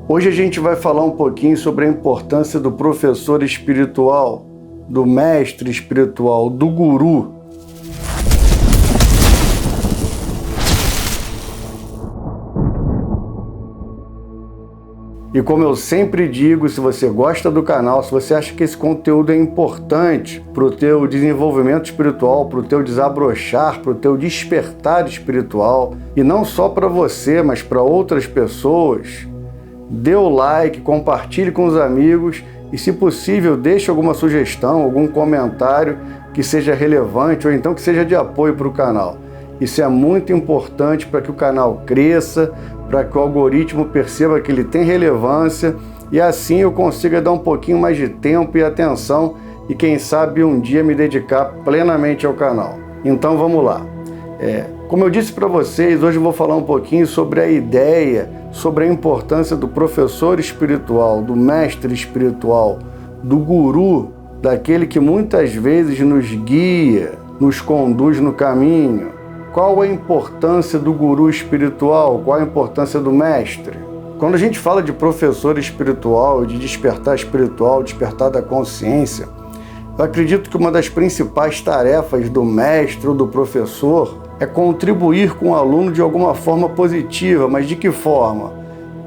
Hoje a gente vai falar um pouquinho sobre a importância do professor espiritual, do mestre espiritual, do guru. E como eu sempre digo, se você gosta do canal, se você acha que esse conteúdo é importante para o teu desenvolvimento espiritual, para o teu desabrochar, para o teu despertar espiritual, e não só para você, mas para outras pessoas, dê o like, compartilhe com os amigos e, se possível, deixe alguma sugestão, algum comentário que seja relevante ou então que seja de apoio para o canal. Isso é muito importante para que o canal cresça, para que o algoritmo perceba que ele tem relevância e assim eu consiga dar um pouquinho mais de tempo e atenção e quem sabe um dia me dedicar plenamente ao canal. Então vamos lá. Como eu disse para vocês, hoje eu vou falar um pouquinho sobre a ideia, sobre a importância do professor espiritual, do mestre espiritual, do guru, daquele que muitas vezes nos guia, nos conduz no caminho. Qual a importância do guru espiritual? Qual a importância do mestre? Quando a gente fala de professor espiritual, de despertar espiritual, despertar da consciência, eu acredito que uma das principais tarefas do mestre ou do professor é contribuir com o aluno de alguma forma positiva, mas de que forma?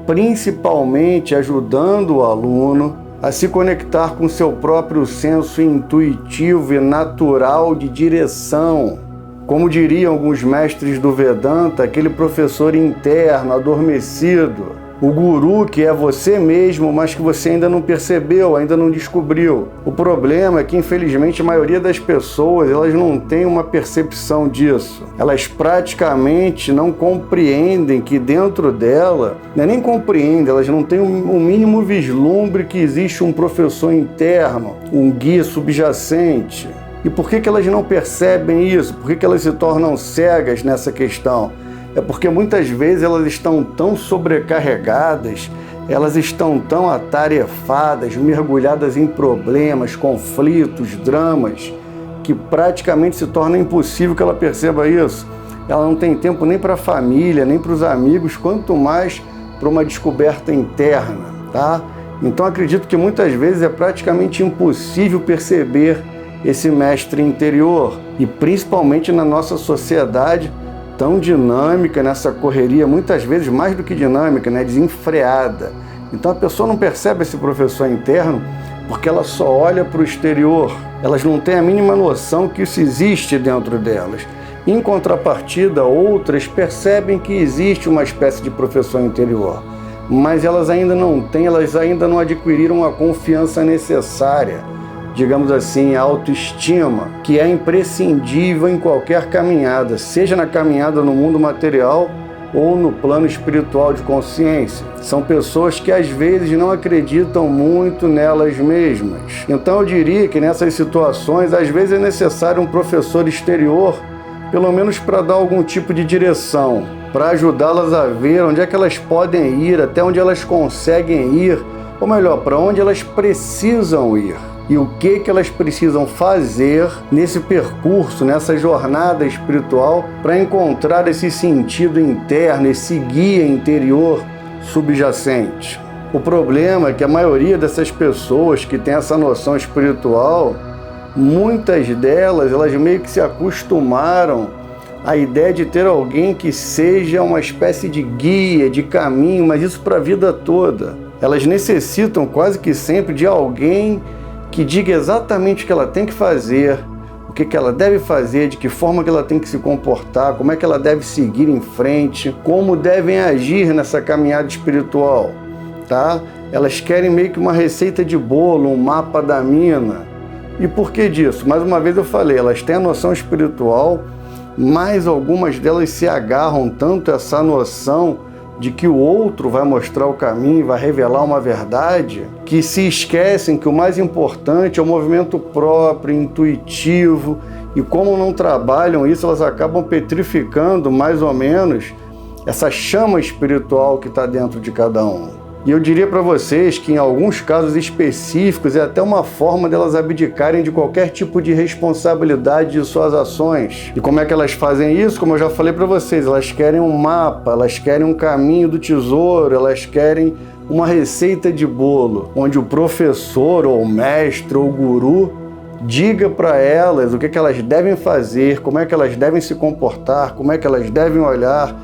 Principalmente ajudando o aluno a se conectar com seu próprio senso intuitivo e natural de direção. Como diriam alguns mestres do Vedanta, aquele professor interno, adormecido, o guru que é você mesmo, mas que você ainda não percebeu, ainda não descobriu. O problema é que, infelizmente, a maioria das pessoas, elas não tem uma percepção disso. Elas praticamente não compreendem que dentro dela, nem compreendem, elas não têm um mínimo vislumbre que existe um professor interno, um guia subjacente. E por que elas não percebem isso? Por que elas se tornam cegas nessa questão? É porque muitas vezes elas estão tão sobrecarregadas, elas estão tão atarefadas, mergulhadas em problemas, conflitos, dramas, que praticamente se torna impossível que ela perceba isso. Ela não tem tempo nem para a família, nem para os amigos, quanto mais para uma descoberta interna, tá? Então acredito que muitas vezes é praticamente impossível perceber esse mestre interior, e principalmente na nossa sociedade tão dinâmica, nessa correria, muitas vezes mais do que dinâmica, desenfreada. Então a pessoa não percebe esse professor interno porque ela só olha para o exterior, elas não têm a mínima noção que isso existe dentro delas. Em contrapartida, outras percebem que existe uma espécie de professor interior, mas elas ainda não têm, elas ainda não adquiriram a confiança necessária, digamos assim, a autoestima, que é imprescindível em qualquer caminhada, seja na caminhada no mundo material ou no plano espiritual de consciência. São pessoas que às vezes não acreditam muito nelas mesmas. Então eu diria que nessas situações, às vezes é necessário um professor exterior, pelo menos para dar algum tipo de direção, para ajudá-las a ver onde é que elas podem ir, até onde elas conseguem ir, ou melhor, para onde elas precisam ir. E o que elas precisam fazer nesse percurso, nessa jornada espiritual, para encontrar esse sentido interno, esse guia interior subjacente. O problema é que a maioria dessas pessoas que tem essa noção espiritual, muitas delas, elas meio que se acostumaram à ideia de ter alguém que seja uma espécie de guia, de caminho, mas isso para a vida toda. Elas necessitam quase que sempre de alguém que diga exatamente o que ela tem que fazer, o que ela deve fazer, de que forma que ela tem que se comportar, como é que ela deve seguir em frente, como devem agir nessa caminhada espiritual, tá? Elas querem meio que uma receita de bolo, um mapa da mina. E por que disso? Mais uma vez eu falei, elas têm a noção espiritual, mas algumas delas se agarram tanto a essa noção de que o outro vai mostrar o caminho, vai revelar uma verdade, que se esquecem que o mais importante é o movimento próprio, intuitivo, e como não trabalham isso, elas acabam petrificando mais ou menos essa chama espiritual que está dentro de cada um. E eu diria para vocês que em alguns casos específicos é até uma forma delas abdicarem de qualquer tipo de responsabilidade de suas ações. E como é que elas fazem isso? Como eu já falei para vocês, elas querem um mapa, elas querem um caminho do tesouro, elas querem uma receita de bolo onde o professor ou o mestre ou o guru diga para elas o que elas devem fazer, como é que elas devem se comportar, como é que elas devem olhar,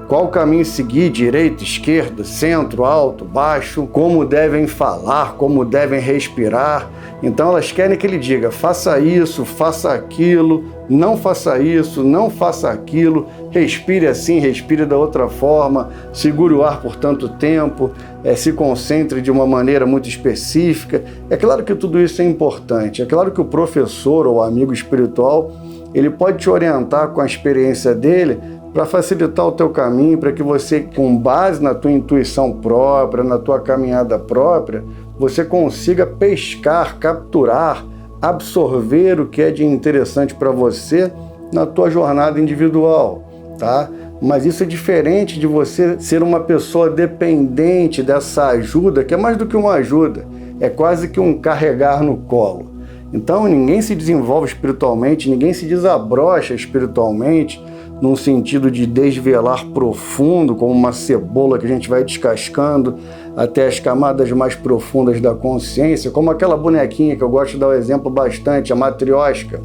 qual caminho seguir, direita, esquerda, centro, alto, baixo, como devem falar, como devem respirar. Então elas querem que ele diga, faça isso, faça aquilo, não faça isso, não faça aquilo, respire assim, respire da outra forma, segure o ar por tanto tempo, se concentre de uma maneira muito específica. É claro que tudo isso é importante, é claro que o professor ou amigo espiritual, ele pode te orientar com a experiência dele para facilitar o teu caminho, para que você, com base na tua intuição própria, na tua caminhada própria, você consiga pescar, capturar, absorver o que é de interessante para você na tua jornada individual, tá? Mas isso é diferente de você ser uma pessoa dependente dessa ajuda, que é mais do que uma ajuda, é quase que um carregar no colo. Então ninguém se desenvolve espiritualmente, ninguém se desabrocha espiritualmente, num sentido de desvelar profundo, como uma cebola que a gente vai descascando até as camadas mais profundas da consciência, como aquela bonequinha que eu gosto de dar o exemplo bastante, a matriosca,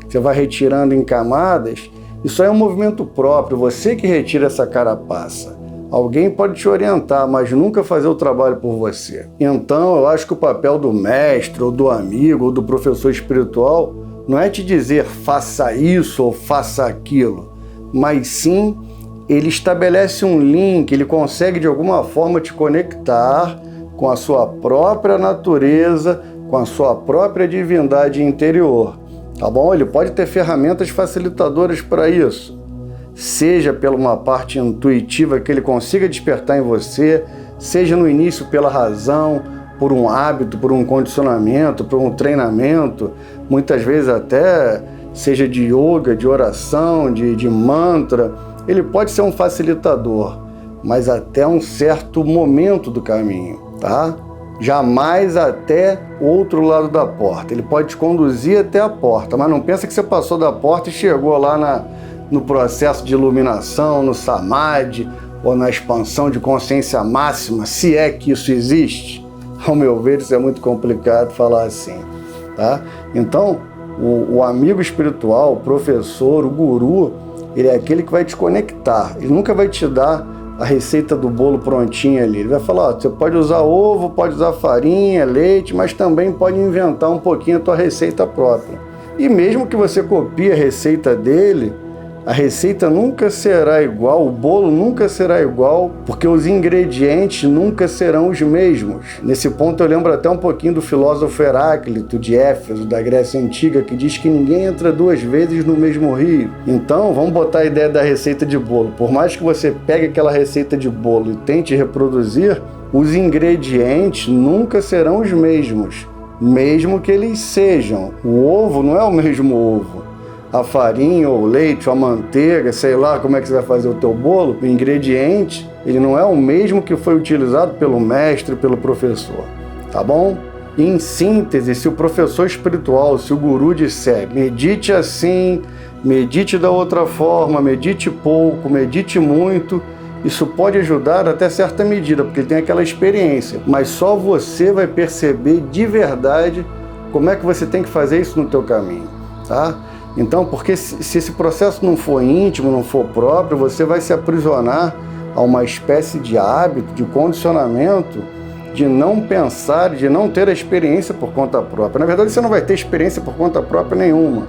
que você vai retirando em camadas. Isso é um movimento próprio, você que retira essa carapaça. Alguém pode te orientar, mas nunca fazer o trabalho por você. Então, eu acho que o papel do mestre, ou do amigo, ou do professor espiritual, não é te dizer faça isso ou faça aquilo, mas sim, ele estabelece um link, ele consegue de alguma forma te conectar com a sua própria natureza, com a sua própria divindade interior, tá bom? Ele pode ter ferramentas facilitadoras para isso, seja pela uma parte intuitiva que ele consiga despertar em você, seja no início pela razão, por um hábito, por um condicionamento, por um treinamento, muitas vezes até seja de yoga, de oração, de mantra. Ele pode ser um facilitador, mas até um certo momento do caminho, tá? Jamais até o outro lado da porta. Ele pode te conduzir até a porta, mas não pensa que você passou da porta e chegou lá no processo de iluminação, no samadhi, ou na expansão de consciência máxima, se é que isso existe. Ao meu ver, isso é muito complicado falar assim, tá? Então, o amigo espiritual, o professor, o guru, ele é aquele que vai te conectar. Ele nunca vai te dar a receita do bolo prontinha ali. Ele vai falar, ó, você pode usar ovo, pode usar farinha, leite, mas também pode inventar um pouquinho a tua receita própria. E mesmo que você copie a receita dele, a receita nunca será igual, o bolo nunca será igual, porque os ingredientes nunca serão os mesmos. Nesse ponto eu lembro até um pouquinho do filósofo Heráclito, de Éfeso, da Grécia Antiga, que diz que ninguém entra duas vezes no mesmo rio. Então, vamos botar a ideia da receita de bolo. Por mais que você pegue aquela receita de bolo e tente reproduzir, os ingredientes nunca serão os mesmos, mesmo que eles sejam. O ovo não é o mesmo ovo. A farinha, ou o leite, ou a manteiga, sei lá como é que você vai fazer o teu bolo, o ingrediente, ele não é o mesmo que foi utilizado pelo mestre, pelo professor, tá bom? E em síntese, se o professor espiritual, se o guru disser, medite assim, medite da outra forma, medite pouco, medite muito, isso pode ajudar até certa medida, porque ele tem aquela experiência, mas só você vai perceber de verdade como é que você tem que fazer isso no teu caminho, tá? Então, porque se esse processo não for íntimo, não for próprio, você vai se aprisionar a uma espécie de hábito, de condicionamento, de não pensar, de não ter a experiência por conta própria. Na verdade, você não vai ter experiência por conta própria nenhuma.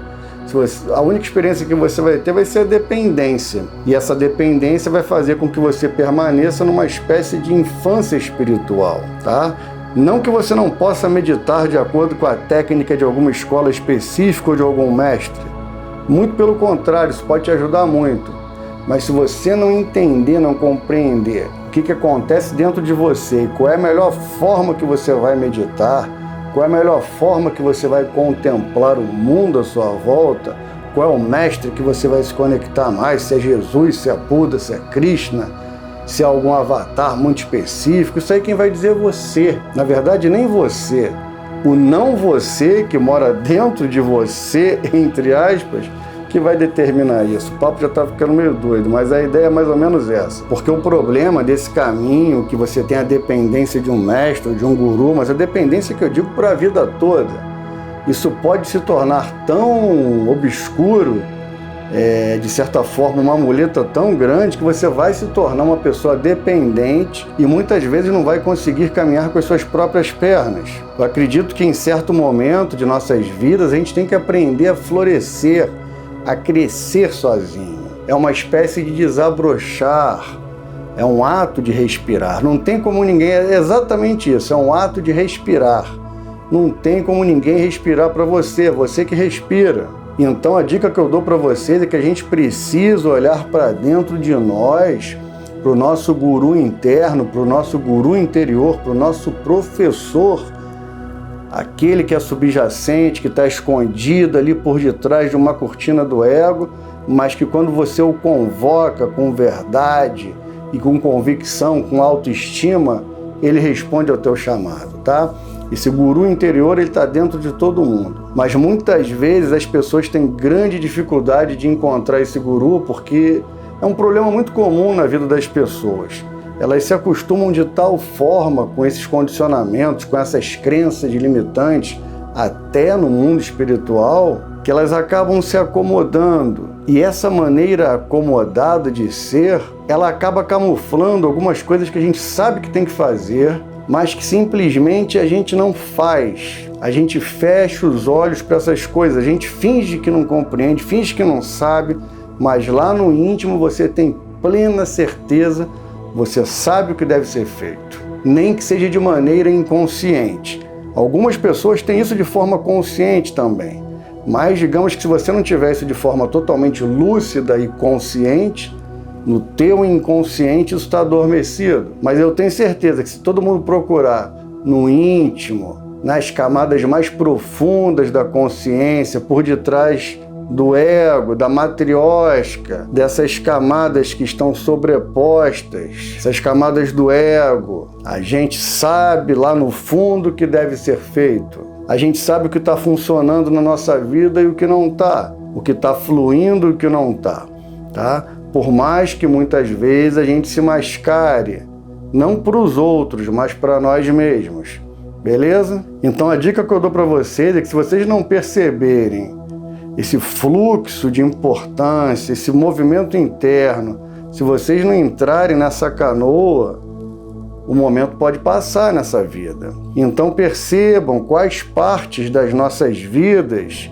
A única experiência que você vai ter vai ser a dependência. E essa dependência vai fazer com que você permaneça numa espécie de infância espiritual, tá? Não que você não possa meditar de acordo com a técnica de alguma escola específica ou de algum mestre. Muito pelo contrário, isso pode te ajudar muito. Mas se você não entender, não compreender o que acontece dentro de você e qual é a melhor forma que você vai meditar, qual é a melhor forma que você vai contemplar o mundo à sua volta, qual é o mestre que você vai se conectar mais, se é Jesus, se é Buda, se é Krishna, se é algum avatar muito específico, isso aí quem vai dizer é você. Na verdade, nem você. O não você, que mora dentro de você, entre aspas, que vai determinar isso? O papo já está ficando meio doido, mas a ideia é mais ou menos essa. Porque o problema desse caminho, que você tem a dependência de um mestre, de um guru, mas a dependência que eu digo para a vida toda, isso pode se tornar tão obscuro, de certa forma, uma muleta tão grande que você vai se tornar uma pessoa dependente e muitas vezes não vai conseguir caminhar com as suas próprias pernas. Eu acredito que em certo momento de nossas vidas a gente tem que aprender a florescer, a crescer sozinho. É uma espécie de desabrochar, é um ato de respirar. Não tem como ninguém, é exatamente isso, é um ato de respirar. Não tem como ninguém respirar para você, você que respira. Então a dica que eu dou para vocês é que a gente precisa olhar para dentro de nós, para o nosso guru interno, para o nosso guru interior, para o nosso professor, aquele que é subjacente, que está escondido ali por detrás de uma cortina do ego, mas que quando você o convoca com verdade e com convicção, com autoestima, ele responde ao teu chamado, tá? Esse guru interior, ele está dentro de todo mundo. Mas muitas vezes as pessoas têm grande dificuldade de encontrar esse guru porque é um problema muito comum na vida das pessoas. Elas se acostumam de tal forma com esses condicionamentos, com essas crenças limitantes, até no mundo espiritual, que elas acabam se acomodando. E essa maneira acomodada de ser, ela acaba camuflando algumas coisas que a gente sabe que tem que fazer, mas que simplesmente a gente não faz. A gente fecha os olhos para essas coisas, a gente finge que não compreende, finge que não sabe, mas lá no íntimo você tem plena certeza, você sabe o que deve ser feito, nem que seja de maneira inconsciente. Algumas pessoas têm isso de forma consciente também, mas digamos que se você não tiver isso de forma totalmente lúcida e consciente, no teu inconsciente isso está adormecido. Mas eu tenho certeza que se todo mundo procurar no íntimo, nas camadas mais profundas da consciência, por detrás do ego, da matriosca, dessas camadas que estão sobrepostas, essas camadas do ego, a gente sabe lá no fundo o que deve ser feito. A gente sabe o que está funcionando na nossa vida e o que não está, o que está fluindo e o que não está, tá? Por mais que muitas vezes a gente se mascare, não para os outros, mas para nós mesmos, beleza? Então a dica que eu dou para vocês é que se vocês não perceberem esse fluxo de importância, esse movimento interno, se vocês não entrarem nessa canoa, o momento pode passar nessa vida. Então percebam quais partes das nossas vidas,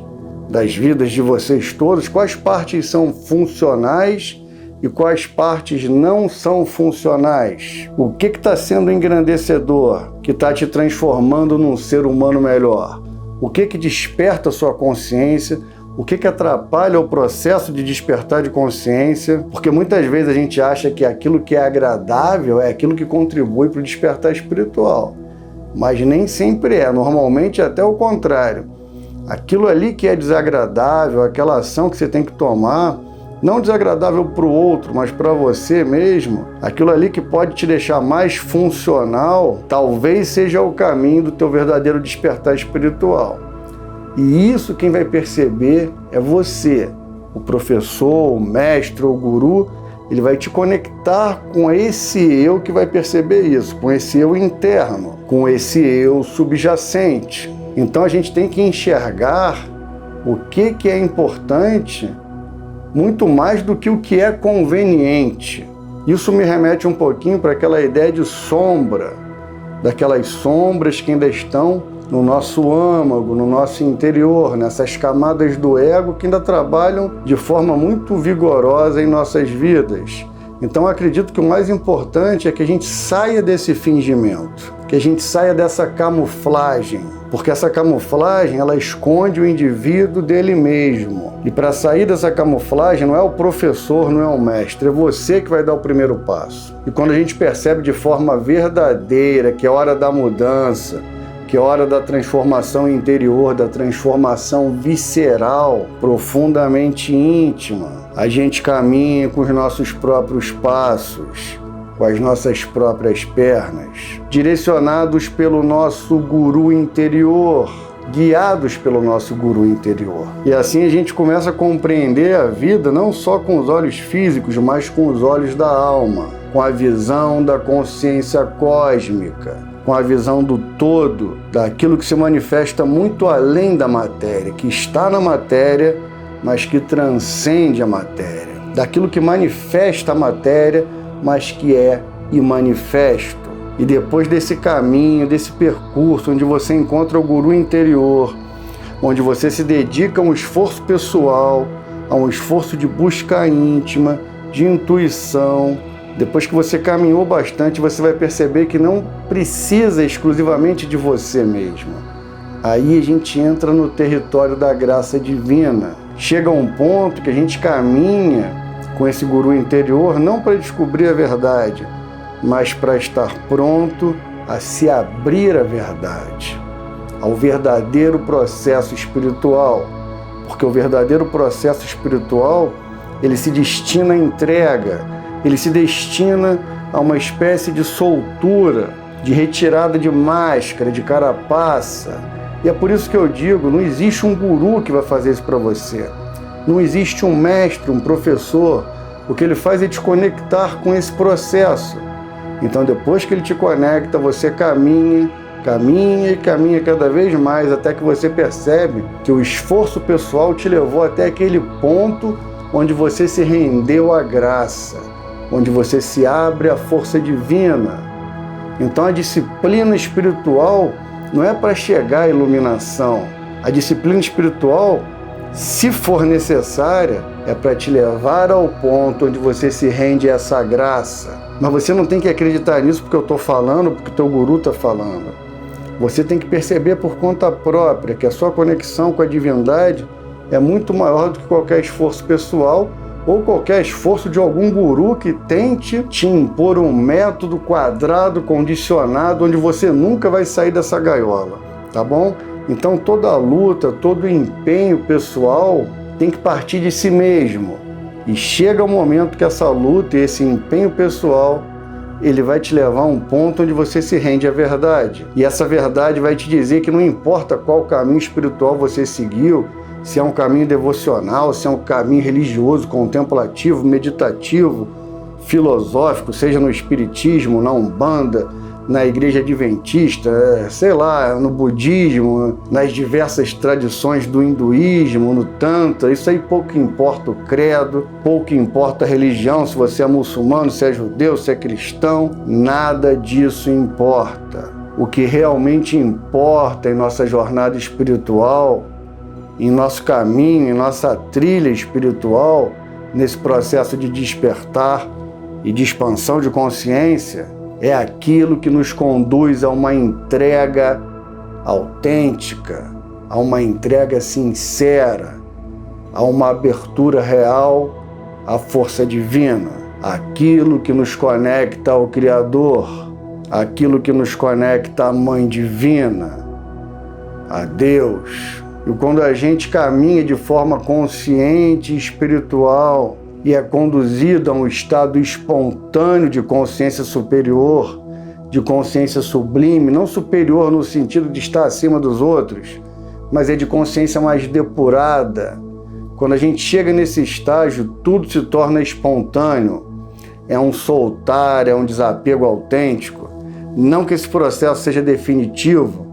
das vidas de vocês todos, quais partes são funcionais e quais partes não são funcionais. O que está sendo engrandecedor, que está te transformando num ser humano melhor? O que desperta a sua consciência? O que atrapalha o processo de despertar de consciência? Porque muitas vezes a gente acha que aquilo que é agradável é aquilo que contribui para o despertar espiritual. Mas nem sempre é, normalmente é até o contrário. Aquilo ali que é desagradável, aquela ação que você tem que tomar, não desagradável para o outro, mas para você mesmo, aquilo ali que pode te deixar mais funcional, talvez seja o caminho do teu verdadeiro despertar espiritual. E isso quem vai perceber é você, o professor, o mestre, o guru, ele vai te conectar com esse eu que vai perceber isso, com esse eu interno, com esse eu subjacente. Então a gente tem que enxergar o que é importante muito mais do que o que é conveniente. Isso me remete um pouquinho para aquela ideia de sombra, daquelas sombras que ainda estão no nosso âmago, no nosso interior, nessas camadas do ego que ainda trabalham de forma muito vigorosa em nossas vidas. Então acredito que o mais importante é que a gente saia desse fingimento, que a gente saia dessa camuflagem, porque essa camuflagem ela esconde o indivíduo dele mesmo. E para sair dessa camuflagem não é o professor, não é o mestre, é você que vai dar o primeiro passo. E quando a gente percebe de forma verdadeira que é hora da mudança, que é hora da transformação interior, da transformação visceral, profundamente íntima, a gente caminha com os nossos próprios passos, com as nossas próprias pernas, direcionados pelo nosso guru interior, guiados pelo nosso guru interior. E assim a gente começa a compreender a vida não só com os olhos físicos, mas com os olhos da alma, com a visão da consciência cósmica, com a visão do todo, daquilo que se manifesta muito além da matéria, que está na matéria, mas que transcende a matéria, daquilo que manifesta a matéria, mas que é imanifesto. E depois desse caminho, desse percurso, onde você encontra o guru interior, onde você se dedica a um esforço pessoal, a um esforço de busca íntima, de intuição, depois que você caminhou bastante, você vai perceber que não precisa exclusivamente de você mesmo. Aí a gente entra no território da graça divina. Chega a um ponto que a gente caminha com esse guru interior não para descobrir a verdade, mas para estar pronto a se abrir à verdade, ao verdadeiro processo espiritual. Porque o verdadeiro processo espiritual, ele se destina à entrega, ele se destina a uma espécie de soltura, de retirada de máscara, de carapaça. E é por isso que eu digo, não existe um guru que vai fazer isso para você. Não existe um mestre, um professor. O que ele faz é te conectar com esse processo. Então, depois que ele te conecta, você caminha e caminha cada vez mais, até que você percebe que o esforço pessoal te levou até aquele ponto onde você se rendeu à graça, onde você se abre à força divina. Então, a disciplina espiritual não é para chegar à iluminação. A disciplina espiritual, se for necessária, é para te levar ao ponto onde você se rende a essa graça. Mas você não tem que acreditar nisso porque eu estou falando, porque o teu guru está falando. Você tem que perceber por conta própria que a sua conexão com a divindade é muito maior do que qualquer esforço pessoal ou qualquer esforço de algum guru que tente te impor um método quadrado, condicionado, onde você nunca vai sair dessa gaiola, tá bom? Então toda a luta, todo o empenho pessoal tem que partir de si mesmo. E chega o momento que essa luta e esse empenho pessoal, ele vai te levar a um ponto onde você se rende à verdade. E essa verdade vai te dizer que não importa qual caminho espiritual você seguiu, se é um caminho devocional, se é um caminho religioso, contemplativo, meditativo, filosófico, seja no espiritismo, na Umbanda, na igreja adventista, sei lá, no budismo, nas diversas tradições do hinduísmo, no tantra, isso aí pouco importa o credo, pouco importa a religião, se você é muçulmano, se é judeu, se é cristão, nada disso importa. O que realmente importa em nossa jornada espiritual, em nosso caminho, em nossa trilha espiritual, nesse processo de despertar e de expansão de consciência, é aquilo que nos conduz a uma entrega autêntica, a uma entrega sincera, a uma abertura real à força divina, aquilo que nos conecta ao Criador, aquilo que nos conecta à Mãe Divina, a Deus. E quando a gente caminha de forma consciente e espiritual, e é conduzido a um estado espontâneo de consciência superior, de consciência sublime, não superior no sentido de estar acima dos outros, mas é de consciência mais depurada. Quando a gente chega nesse estágio, tudo se torna espontâneo, é um soltar, é um desapego autêntico. Não que esse processo seja definitivo,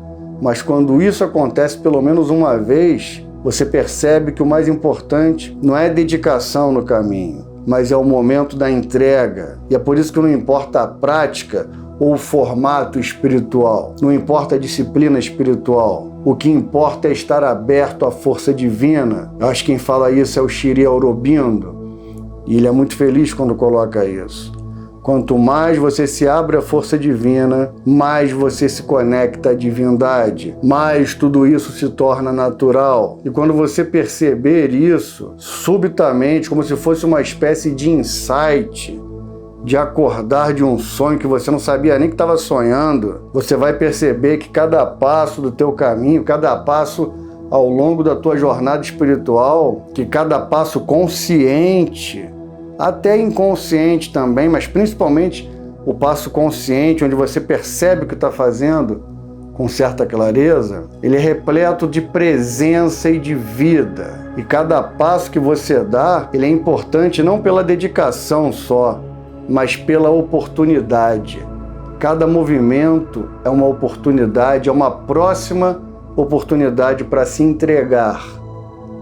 mas quando isso acontece pelo menos uma vez, você percebe que o mais importante não é a dedicação no caminho, mas é o momento da entrega. E é por isso que não importa a prática ou o formato espiritual, não importa a disciplina espiritual. O que importa é estar aberto à força divina. Eu acho que quem fala isso é o Sri Aurobindo, e ele é muito feliz quando coloca isso. Quanto mais você se abre à força divina, mais você se conecta à divindade, mais tudo isso se torna natural. E quando você perceber isso, subitamente, como se fosse uma espécie de insight, de acordar de um sonho que você não sabia nem que estava sonhando, você vai perceber que cada passo do teu caminho, cada passo ao longo da tua jornada espiritual, que cada passo consciente, até inconsciente também, mas principalmente o passo consciente, onde você percebe o que está fazendo, com certa clareza, ele é repleto de presença e de vida. E cada passo que você dá, ele é importante não pela dedicação só, mas pela oportunidade. Cada movimento é uma oportunidade, é uma próxima oportunidade para se entregar,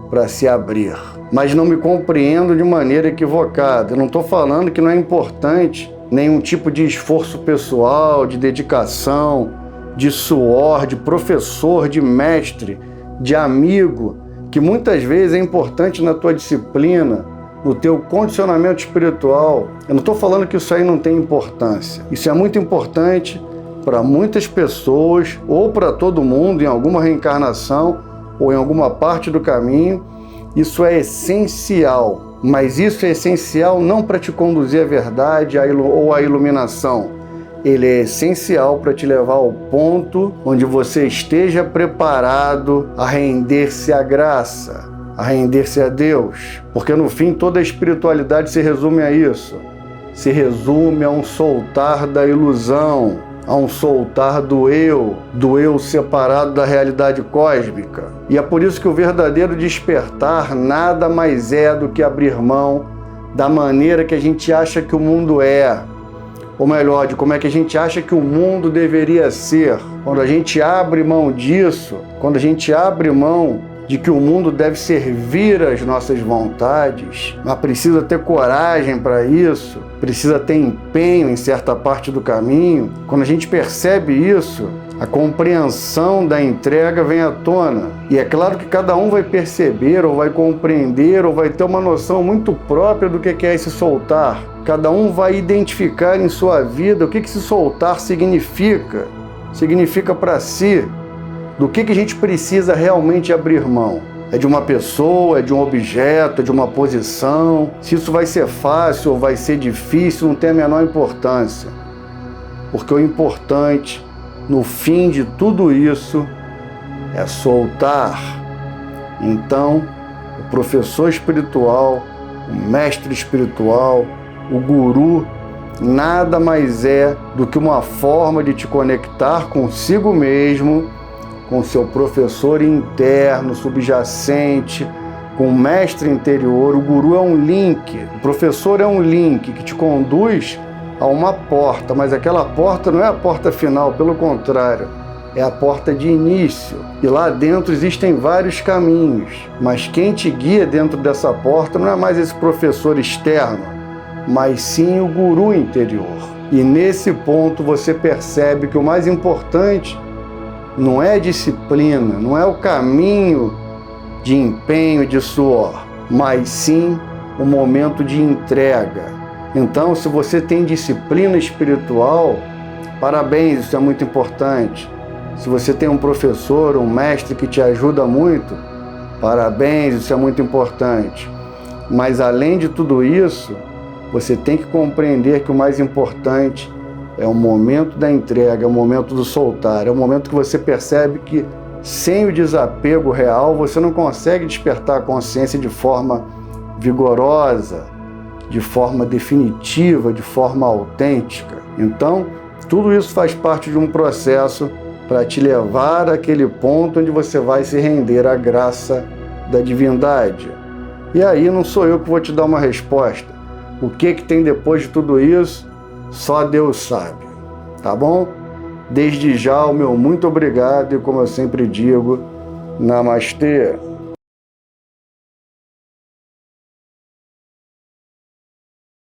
para se abrir. Mas não me compreendo de maneira equivocada. Eu não estou falando que não é importante nenhum tipo de esforço pessoal, de dedicação, de suor, de professor, de mestre, de amigo, que muitas vezes é importante na tua disciplina, no teu condicionamento espiritual. Eu não estou falando que isso aí não tem importância. Isso é muito importante para muitas pessoas ou para todo mundo em alguma reencarnação ou em alguma parte do caminho. Isso é essencial, mas isso é essencial não para te conduzir à verdade ou à iluminação. Ele é essencial para te levar ao ponto onde você esteja preparado a render-se à graça, a render-se a Deus. Porque no fim toda a espiritualidade se resume a isso. Se resume a um soltar da ilusão, a um soltar do eu separado da realidade cósmica. E é por isso que o verdadeiro despertar nada mais é do que abrir mão da maneira que a gente acha que o mundo é. Ou melhor, de como é que a gente acha que o mundo deveria ser. Quando a gente abre mão disso, quando a gente abre mão de que o mundo deve servir às nossas vontades, mas precisa ter coragem para isso, precisa ter empenho em certa parte do caminho. Quando a gente percebe isso, a compreensão da entrega vem à tona. E é claro que cada um vai perceber, ou vai compreender, ou vai ter uma noção muito própria do que é esse soltar. Cada um vai identificar em sua vida o que esse soltar significa. Significa para si. Do que a gente precisa realmente abrir mão. É de uma pessoa, é de um objeto, é de uma posição. Se isso vai ser fácil ou vai ser difícil, não tem a menor importância. Porque o importante, no fim de tudo isso, é soltar. Então, o professor espiritual, o mestre espiritual, o guru, nada mais é do que uma forma de te conectar consigo mesmo, com seu professor interno, subjacente, com o mestre interior. O guru é um link, o professor é um link que te conduz a uma porta, mas aquela porta não é a porta final, pelo contrário, é a porta de início. E lá dentro existem vários caminhos, mas quem te guia dentro dessa porta não é mais esse professor externo, mas sim o guru interior. E nesse ponto você percebe que o mais importante não é a disciplina, não é o caminho de empenho, de suor, mas sim o momento de entrega. Então, se você tem disciplina espiritual, parabéns, isso é muito importante. Se você tem um professor, um mestre que te ajuda muito, parabéns, isso é muito importante. Mas além de tudo isso, você tem que compreender que o mais importante é o momento da entrega, é o momento do soltar, é o momento que você percebe que sem o desapego real você não consegue despertar a consciência de forma vigorosa, de forma definitiva, de forma autêntica. Então, tudo isso faz parte de um processo para te levar àquele ponto onde você vai se render à graça da divindade. E aí não sou eu que vou te dar uma resposta. O que tem depois de tudo isso, só Deus sabe, tá bom? Desde já o meu muito obrigado e, como eu sempre digo, Namastê.